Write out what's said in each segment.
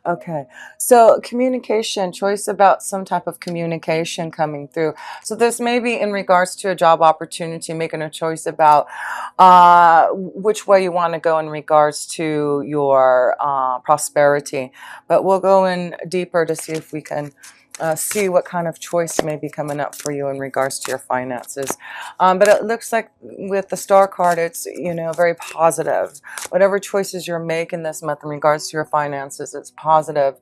Okay, so communication, choice about some type of communication coming through. So this may be in regards to a job opportunity, making a choice about which way you want to go in regards to your prosperity. But we'll go in deeper to see if we can see what kind of choice may be coming up for you in regards to your finances. But it looks like with the star card, it's, very positive. Whatever choices you're making this month in regards to your finances, it's positive.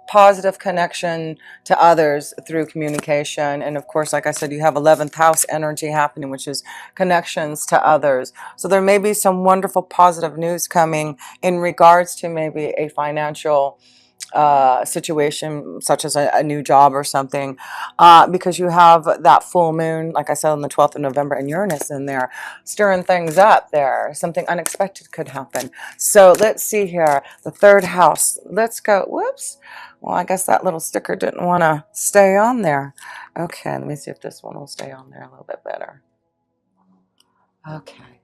Positive connection to others through communication. And of course, like I said, you have 11th house energy happening, which is connections to others. So there may be some wonderful positive news coming in regards to maybe a financial situation, such as a new job or something, because you have that full moon, like I said, on the 12th of November, and Uranus in there, stirring things up there. Something unexpected could happen. So let's see here. The third house. Let's go. Whoops. Well, I guess that little sticker didn't want to stay on there. Okay, let me see if this one will stay on there a little bit better. Okay.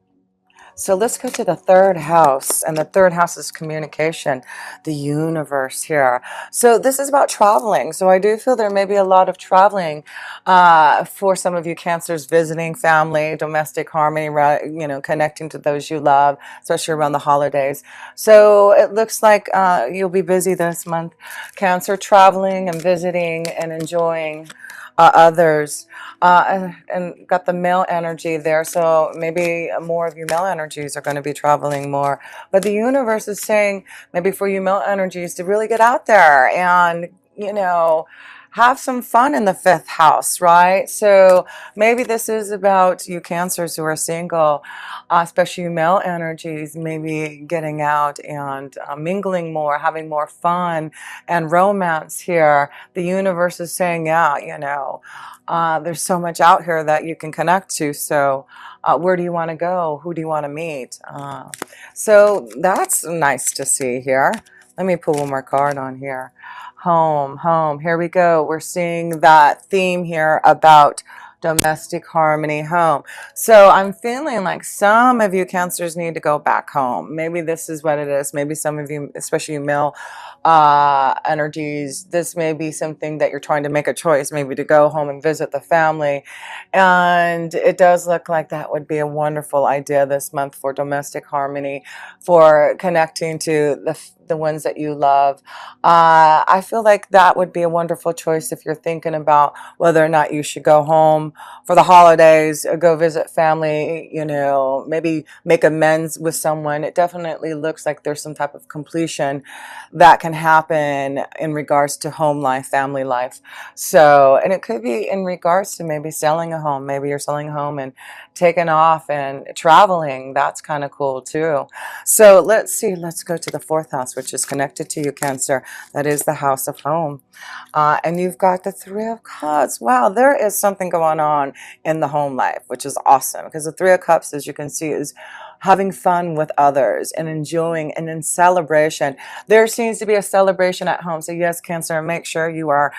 So let's go to the third house, and the third house is communication, the universe here. So this is about traveling. So I do feel there may be a lot of traveling for some of you Cancers, visiting family, domestic harmony, connecting to those you love, especially around the holidays. So it looks like you'll be busy this month, Cancer, traveling and visiting and enjoying others, and got the male energy there, so maybe more of you male energies are going to be traveling more. But the universe is saying maybe for you male energies to really get out there and have some fun in the fifth house, right? So maybe this is about you Cancers who are single, especially you male energies, maybe getting out and mingling more, having more fun and romance here. The universe is saying, yeah, there's so much out here that you can connect to. So where do you want to go? Who do you want to meet? So that's nice to see here. Let me pull one more card on here. Home, home. Here we go. We're seeing that theme here about domestic harmony, home. So I'm feeling like some of you Cancers need to go back home. Maybe this is what it is. Maybe some of you, especially you male energies, this may be something that you're trying to make a choice, maybe to go home and visit the family. And it does look like that would be a wonderful idea this month for domestic harmony, for connecting to the ones that you love. I feel like that would be a wonderful choice if you're thinking about whether or not you should go home for the holidays, go visit family, maybe make amends with someone. It definitely looks like there's some type of completion that can happen in regards to home life, family life. So, and it could be in regards to maybe selling a home. Maybe you're selling a home and taking off and traveling. That's kind of cool too. So let's see, let's go to the fourth house, which is connected to you Cancer. That is the house of home. And you've got the Three of Cups. Wow, there is something going on in the home life, which is awesome, because the Three of Cups, as you can see, is having fun with others and enjoying, and in celebration. There seems to be a celebration at home. So yes, Cancer, make sure you are,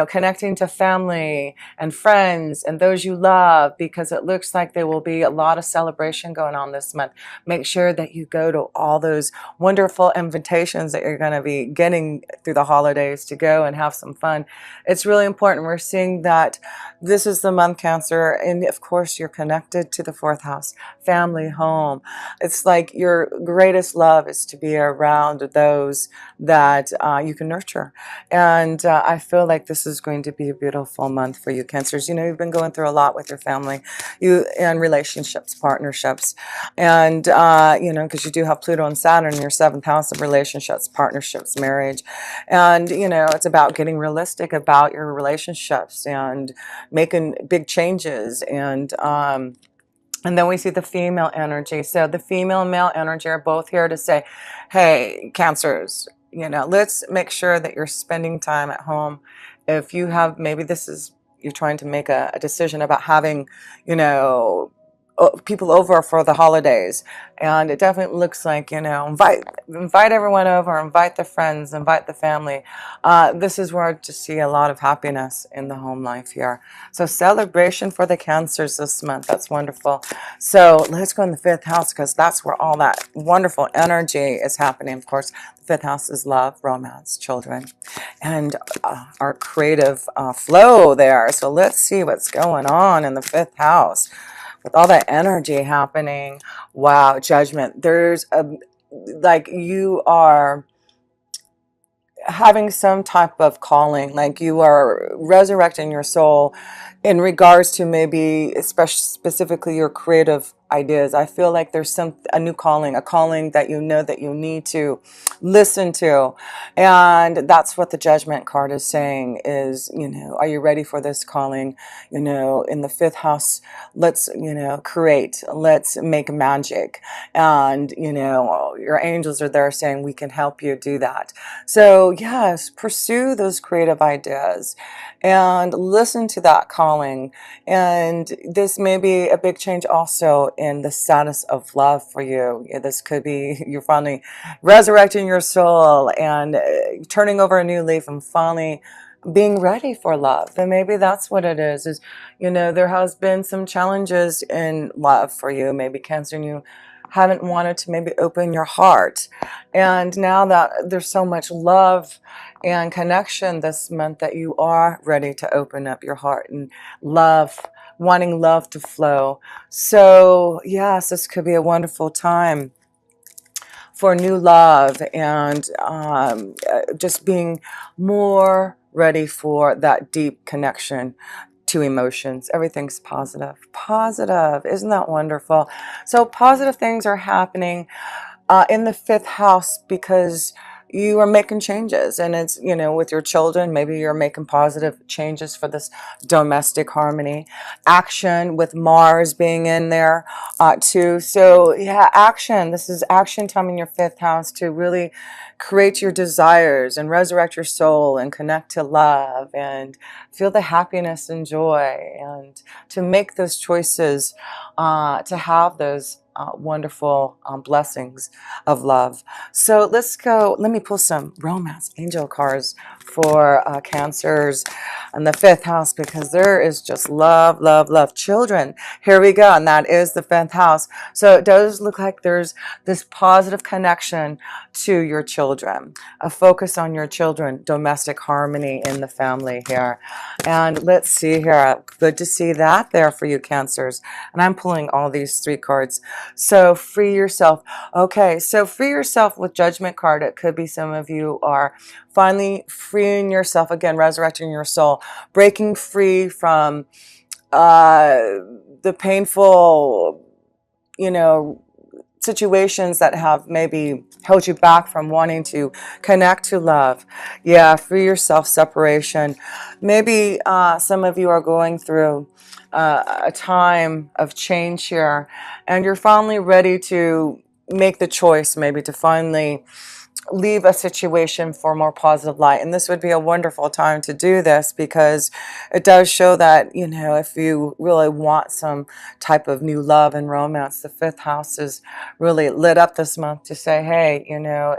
connecting to family and friends and those you love, because it looks like there will be a lot of celebration going on this month. Make sure that you go to all those wonderful invitations that you're going to be getting through the holidays to go and have some fun. It's really important. We're seeing that this is the month, Cancer, and of course you're connected to the fourth house, family, home. It's like your greatest love is to be around those that you can nurture. And I feel like this is going to be a beautiful month for you Cancers. You've been going through a lot with your family, and relationships, partnerships, and because you do have Pluto and Saturn in your seventh house of relationships, partnerships, marriage. And it's about getting realistic about your relationships and making big changes. And then we see the female energy. So the female and male energy are both here to say, hey, Cancers, let's make sure that you're spending time at home. If you have, maybe this is, you're trying to make a decision about having, people over for the holidays, and it definitely looks like, you know, invite everyone over, invite the friends, invite the family. This is where I just see a lot of happiness in the home life here. So celebration for the Cancers this month. That's wonderful. So let's go in the fifth house, because that's where all that wonderful energy is happening. Of course, the fifth house is love, romance, children, and our creative flow there. So let's see what's going on in the fifth house with all that energy happening. Wow, judgment. There's a, like, you are having some type of calling, like you are resurrecting your soul in regards to maybe especially specifically your creative ideas. I feel like there's a new calling, a calling that you know that you need to listen to. And that's what the judgment card is saying is, you know, are you ready for this calling? You know, in the fifth house, let's, you know, create, let's make magic. And, you know, your angels are there saying we can help you do that. So yes, pursue those creative ideas and listen to that calling. And this may be a big change also in the status of love for you. This could be you're finally resurrecting your soul and turning over a new leaf and finally being ready for love. And maybe that's what it is, you know, there has been some challenges in love for you, maybe Cancer, and you haven't wanted to maybe open your heart. And now that there's so much love and connection this month, that you are ready to open up your heart and love, wanting love to flow. So yes, this could be a wonderful time for new love and just being more ready for that deep connection to emotions. Everything's positive. Positive. Isn't that wonderful? So positive things are happening in the fifth house because you are making changes, and it's, you know, with your children, maybe you're making positive changes for this domestic harmony. Action with Mars being in there too. So yeah, action. This is action time in your fifth house to really create your desires and resurrect your soul and connect to love and feel the happiness and joy, and to make those choices, to have those wonderful blessings of love. So let's go. Let me pull some romance angel cards for Cancers in the fifth house, because there is just love, love, love. Children. Here we go. And that is the fifth house. So it does look like there's this positive connection to your children, a focus on your children, domestic harmony in the family here. And let's see here. Good to see that there for you, Cancers. And I'm pulling all these three cards. So free yourself. Okay, so free yourself with judgment card. It could be some of you are finally freeing yourself, again, resurrecting your soul, breaking free from the painful, you know, situations that have maybe held you back from wanting to connect to love. Yeah, free yourself, separation. Maybe some of you are going through a time of change here, and you're finally ready to make the choice, maybe to finally leave a situation for more positive light. And this would be a wonderful time to do this, because it does show that, you know, if you really want some type of new love and romance, the fifth house is really lit up this month to say, hey, you know,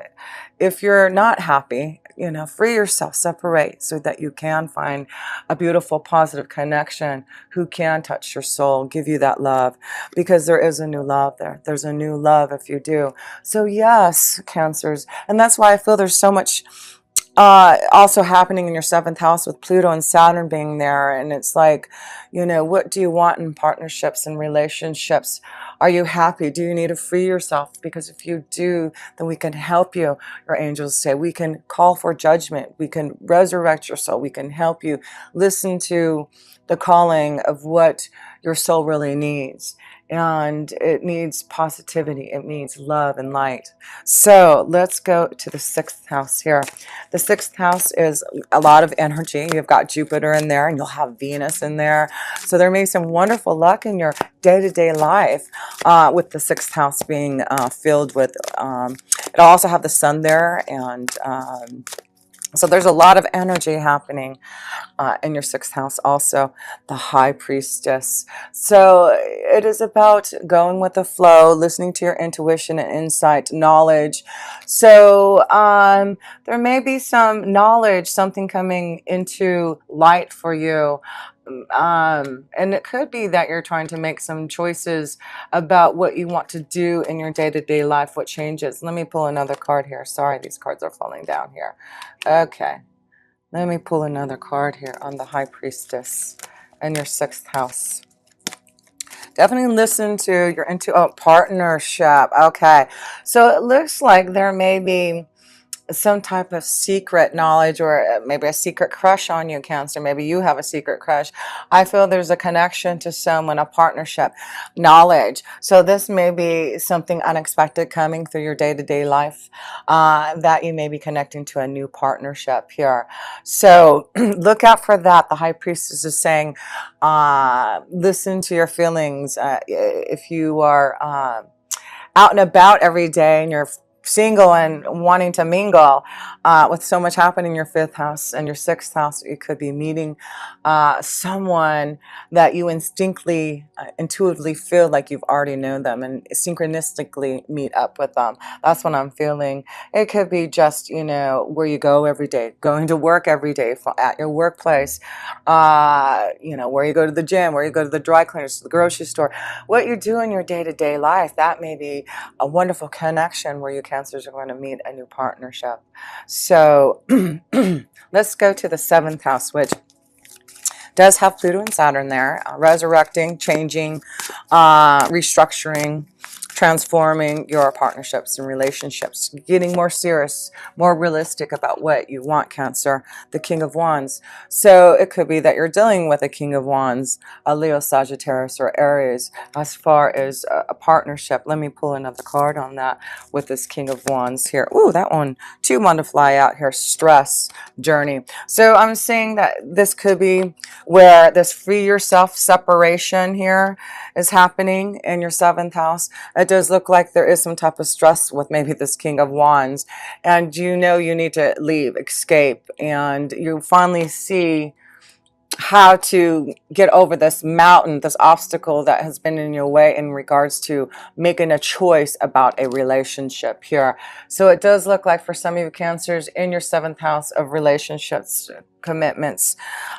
if you're not happy, you know, free yourself, separate, so that you can find a beautiful, positive connection who can touch your soul, give you that love, because there is a new love there. There's a new love if you do. So yes, Cancers. And that's why I feel there's so much also happening in your seventh house with Pluto and Saturn being there. And it's like, you know, what do you want in partnerships and relationships? Are you happy? Do you need to free yourself? Because if you do, then we can help you. Your angels say we can call for judgment. We can resurrect your soul. We can help you listen to the calling of what your soul really needs. And it needs positivity. It needs love and light. So let's go to the sixth house here. The sixth house is a lot of energy. You've got Jupiter in there, and you'll have Venus in there. So there may be some wonderful luck in your day-to-day life with the sixth house being filled with, it'll also have the sun there, and So there's a lot of energy happening in your sixth house, also the high priestess. So it is about going with the flow, listening to your intuition and insight, knowledge. So there may be some knowledge, something coming into light for you. And it could be that you're trying to make some choices about what you want to do in your day-to-day life, what changes. Let me pull another card here. Sorry, these cards are falling down here. Okay. Let me pull another card here on the High Priestess and your sixth house. Definitely listen to your partnership. Okay. So it looks like there may be some type of secret knowledge, or maybe a secret crush on you, Cancer. Maybe you have a secret crush. I feel there's a connection to someone, a partnership, knowledge. So this may be something unexpected coming through your day-to-day life, that you may be connecting to a new partnership here. So look out for that. The High Priestess is saying, listen to your feelings. If you are out and about every day and you're single and wanting to mingle, with so much happening in your fifth house and your sixth house, you could be meeting someone that you intuitively feel like you've already known them, and synchronistically meet up with them. That's what I'm feeling. It could be just, where you go every day, going to work every day, at your workplace, where you go to the gym, where you go to the dry cleaners, the grocery store, what you do in your day-to-day life. That may be a wonderful connection where you Cancers are going to meet a new partnership. So let's go to the seventh house, which does have Pluto and Saturn there, resurrecting, changing, restructuring, transforming your partnerships and relationships, getting more serious, more realistic about what you want, Cancer, the King of Wands. So it could be that you're dealing with a King of Wands, a Leo, Sagittarius, or Aries, as far as a partnership. Let me pull another card on that with this King of Wands here. Ooh, that one, two want to fly out here, stress, journey. So I'm saying that this could be where this free yourself separation here is happening in your seventh house. It does look like there is some type of stress with maybe this King of Wands, and you need to leave, escape, and you finally see how to get over this mountain, this obstacle that has been in your way in regards to making a choice about a relationship here. So it does look like for some of you Cancers in your seventh house of relationships, commitments,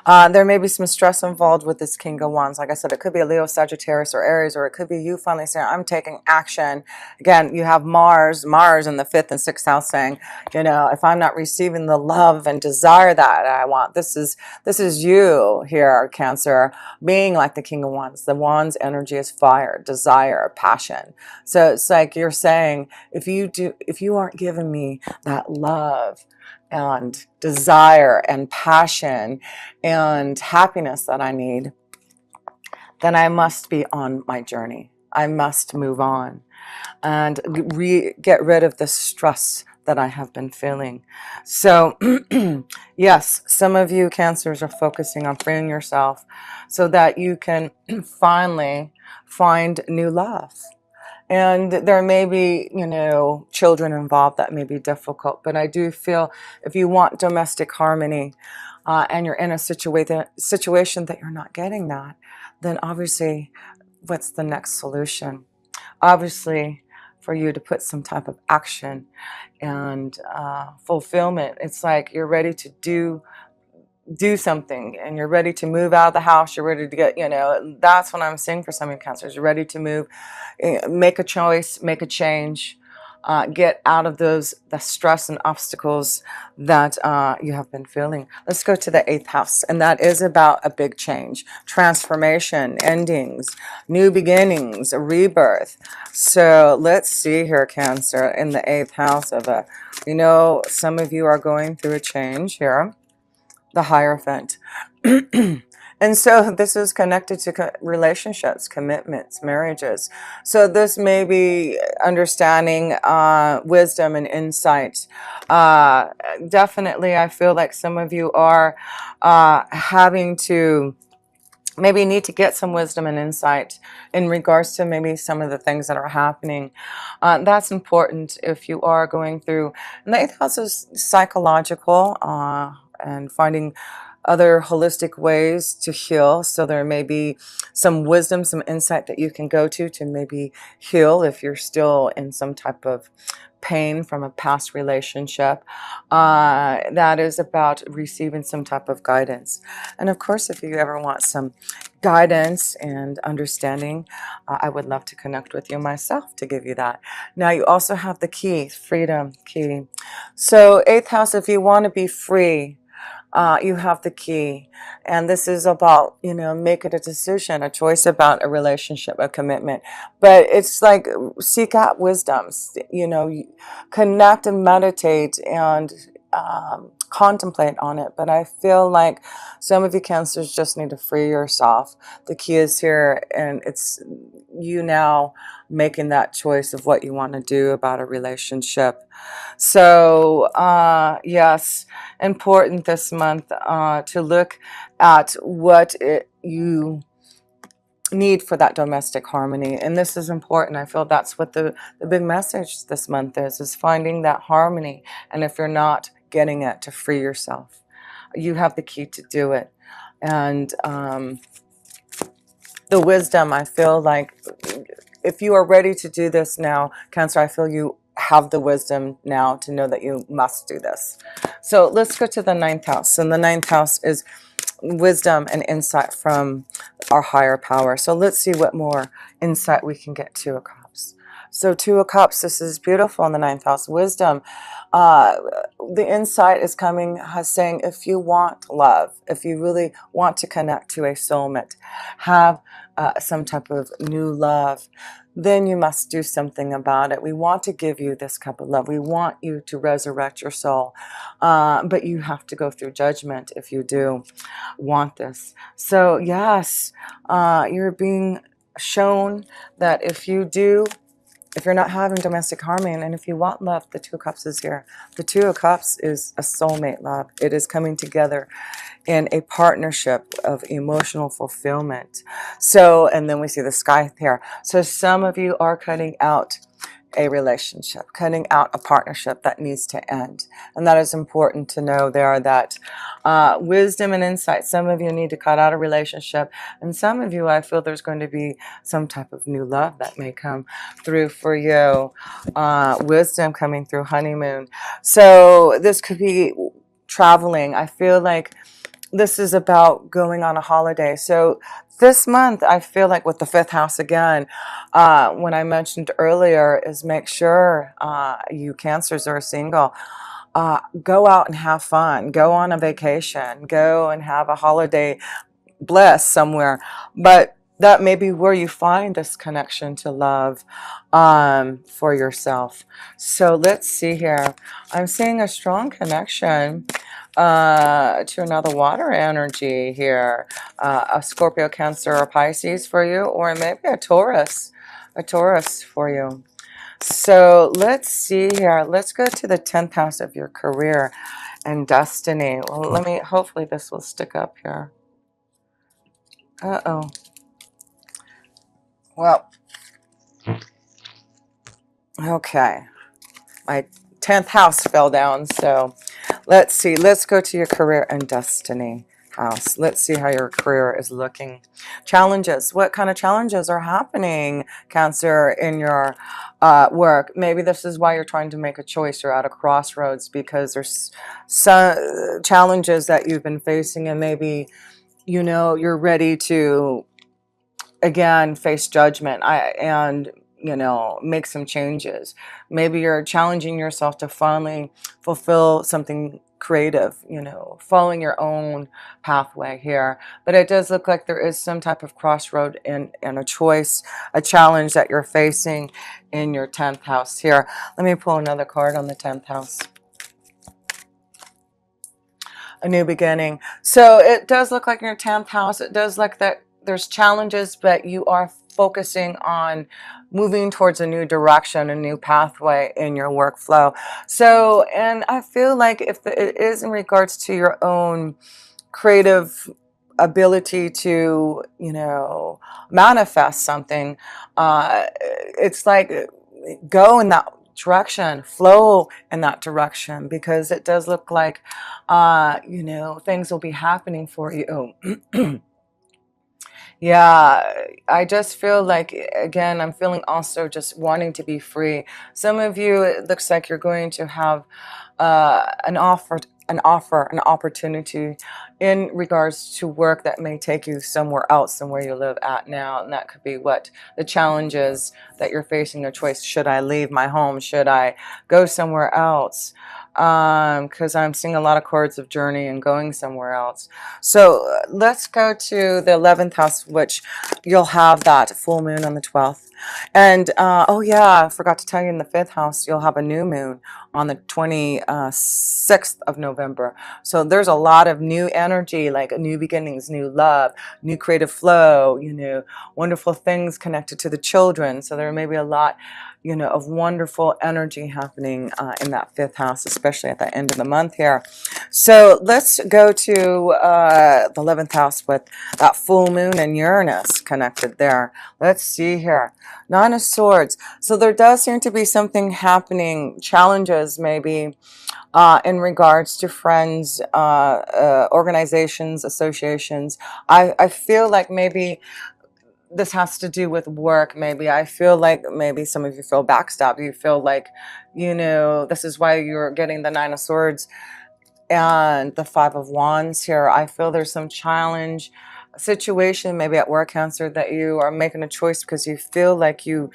there may be some stress involved with this King of Wands. Like I said, it could be a Leo, Sagittarius, or Aries, or it could be you finally saying, I'm taking action. Again, you have Mars in the fifth and sixth house saying, if I'm not receiving the love and desire that I want, this is you here, Cancer, being like the King of Wands. The Wands energy is fire, desire, passion. So it's like you're saying, if you aren't giving me that love and desire and passion and happiness that I need, then I must be on my journey. I must move on and get rid of the stress that I have been feeling. So yes, some of you Cancers are focusing on freeing yourself so that you can finally find new love. And there may be, children involved that may be difficult. But I do feel if you want domestic harmony, and you're in a situation that you're not getting that, then obviously, what's the next solution? Obviously, for you to put some type of action and fulfillment. It's like you're ready to do something, and you're ready to move out of the house. You're ready to get, that's what I'm saying for some of you Cancers. You're ready to move, make a choice, make a change, get out of the stress and obstacles that you have been feeling. Let's go to the eighth house, and that is about a big change, transformation, endings, new beginnings, a rebirth. So let's see here, Cancer, in the eighth house of some of you are going through a change here. The Hierophant. And so this is connected to relationships, commitments, marriages. So this may be understanding, wisdom and insight. Definitely, I feel like some of you are having to maybe you need to get some wisdom and insight in regards to maybe some of the things that are happening. That's important if you are going through. And the eighth house is psychological, and finding other holistic ways to heal. So there may be some wisdom, some insight that you can go to maybe heal if you're still in some type of pain from a past relationship. That is about receiving some type of guidance. And of course, if you ever want some guidance and understanding, I would love to connect with you myself to give you that. Now, you also have the key, freedom key. So eighth house, if you want to be free, you have the key. And this is about, making a decision, a choice about a relationship, a commitment. But it's like seek out wisdoms, connect and meditate and contemplate on it. But I feel like some of you Cancers just need to free yourself. The key is here, and it's you now making that choice of what you want to do about a relationship. So, yes, important this month to look at what you need for that domestic harmony. And this is important. I feel that's what the big message this month is finding that harmony. And if you're not getting it, to free yourself. You have the key to do it. And the wisdom, I feel like if you are ready to do this now, Cancer, I feel you have the wisdom now to know that you must do this. So let's go to the ninth house. And the ninth house is wisdom and insight from our higher power. So let's see what more insight we can get. Two of Cups. So Two of Cups, this is beautiful in the ninth house. Wisdom. The insight is coming, saying if you want love, if you really want to connect to a soulmate, have some type of new love, then you must do something about it. We want to give you this cup of love. We want you to resurrect your soul. But you have to go through judgment if you do want this. So yes, you're being shown that if you're not having domestic harmony, and if you want love, the Two of Cups is here. The Two of Cups is a soulmate love. It is coming together in a partnership of emotional fulfillment. So, and then we see the Sky here. So some of you are cutting out a relationship, cutting out a partnership that needs to end. And that is important to know there, that wisdom and insight. Some of you need to cut out a relationship, and some of you, I feel there's going to be some type of new love that may come through for you. Wisdom coming through, honeymoon. So this could be traveling. I feel like this is about going on a holiday. So this month, I feel like with the fifth house again, when I mentioned earlier, is make sure you Cancers are single. Go out and have fun. Go on a vacation. Go and have a holiday bliss somewhere. But that may be where you find this connection to love for yourself. So let's see here. I'm seeing a strong connection to another water energy here. A Scorpio, Cancer, or Pisces for you, or maybe a Taurus for you. So let's see here. Let's go to the 10th house of your career and destiny. Well, hopefully this will stick up here. Uh-oh. Well, okay. My 10th house fell down, so let's see. Let's go to your career and destiny house. Let's see how your career is looking. Challenges. What kind of challenges are happening, Cancer, in your work? Maybe this is why you're trying to make a choice. You're at a crossroads because there's some challenges that you've been facing, and maybe, you're ready to, again, face judgment and make some changes. Maybe you're challenging yourself to finally fulfill something creative, following your own pathway here. But it does look like there is some type of crossroad and a choice, a challenge that you're facing in your 10th house here. Let me pull another card on the 10th house. A new beginning. So it does look like in your 10th house, it does look that there's challenges, but you are focusing on moving towards a new direction, a new pathway in your workflow. So, and I feel like if it is in regards to your own creative ability to, manifest something, it's like go in that direction, flow in that direction, because it does look like, things will be happening for you. Yeah, I just feel like, again, I'm feeling also just wanting to be free. Some of you, it looks like you're going to have an opportunity in regards to work that may take you somewhere else than where you live at now. And that could be what the challenge is that you're facing a choice. Should I leave my home? Should I go somewhere else? Because I'm seeing a lot of chords of journey and going somewhere else. So let's go to the 11th house, which you'll have that full moon on the 12th. And oh yeah, I forgot to tell you, in the 5th house, you'll have a new moon on the 26th of November. So there's a lot of new energy, like new beginnings, new love, new creative flow, wonderful things connected to the children. So there may be a lot, of wonderful energy happening in that 5th house, especially at the end of the month here. So let's go to the 11th house with that full moon and Uranus connected there. Let's see here. 9 of Swords. So there does seem to be something happening, challenges maybe, in regards to friends, organizations, associations. I feel like maybe this has to do with work. Maybe I feel like maybe some of you feel backstabbed. You feel like, this is why you're getting the 9 of Swords and the 5 of Wands here. I feel there's some challenge situation maybe at work, Cancer, that you are making a choice because you feel like you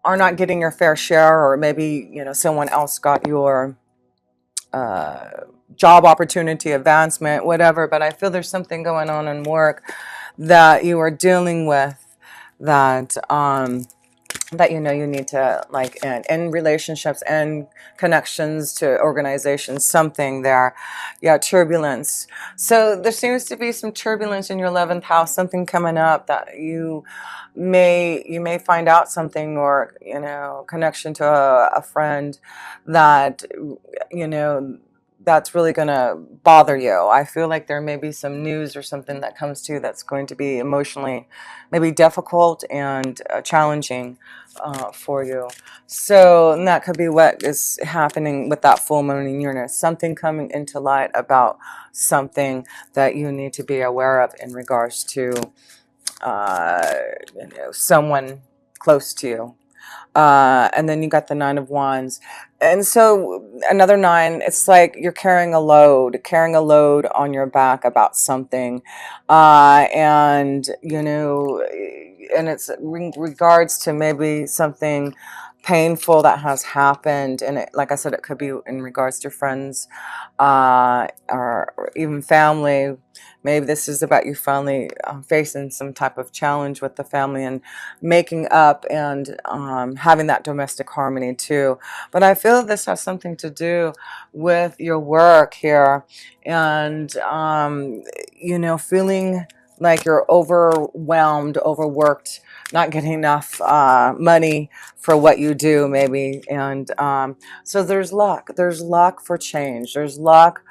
are not getting your fair share, or maybe, someone else got your job opportunity, advancement, whatever. But I feel there's something going on in work that you are dealing with that that you need to, like, in relationships and connections to organizations, something there. Yeah, turbulence. So there seems to be some turbulence in your 11th house, something coming up that you may find out something, or connection to a friend that that's really going to bother you. I feel like there may be some news or something that comes to you that's going to be emotionally maybe difficult and challenging for you. So, and that could be what is happening with that full moon in Uranus. Something coming into light about something that you need to be aware of in regards to someone close to you. And then you got the 9 of Wands. And so another 9, it's like you're carrying a load on your back about something. And, and it's in regards to maybe something painful that has happened. And like I said, it could be in regards to friends, or even family. Maybe this is about you finally facing some type of challenge with the family and making up, and having that domestic harmony too. But I feel this has something to do with your work here, and feeling like you're overwhelmed, overworked, not getting enough money for what you do maybe. And so there's luck for change, there's luck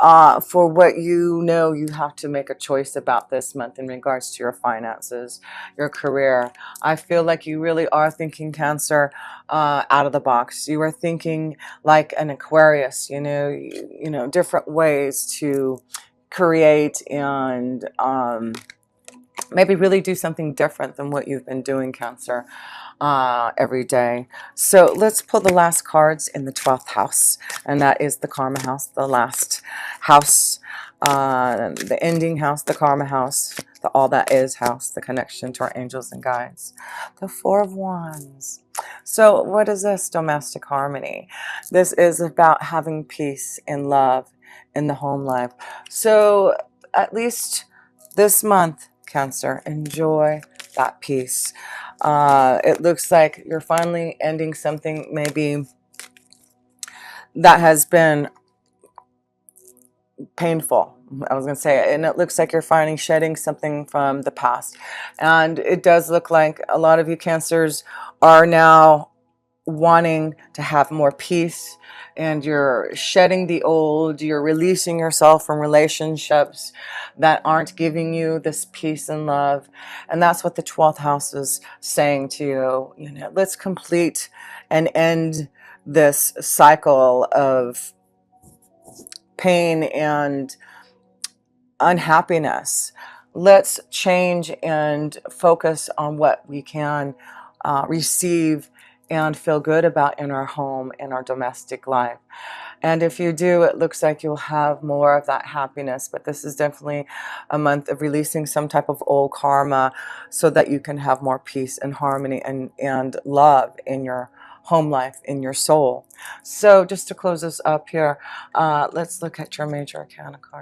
for what you have to make a choice about this month in regards to your finances, your career. I feel like you really are thinking, Cancer, out of the box. You are thinking like an Aquarius, different ways to create and maybe really do something different than what you've been doing, Cancer, every day. So let's pull the last cards in the 12th house, and that is the Karma house, the last house, the ending house, the Karma house, the all that is house, the connection to our angels and guides. The 4 of Wands. So what is this? Domestic harmony. This is about having peace and love in the home life. So at least this month, Cancer, enjoy that peace. It looks like you're finally ending something maybe that has been painful, I was going to say, and it looks like you're finally shedding something from the past. And it does look like a lot of you Cancers are now wanting to have more peace, and you're shedding the old, you're releasing yourself from relationships that aren't giving you this peace and love. And that's what the 12th house is saying to you. You know, let's complete and end this cycle of pain and unhappiness. Let's change and focus on what we can receive and feel good about in our home, in our domestic life. And if you do, it looks like you'll have more of that happiness. But this is definitely a month of releasing some type of old karma so that you can have more peace and harmony and love in your home life, in your soul. So just to close this up here, let's look at your major arcana card.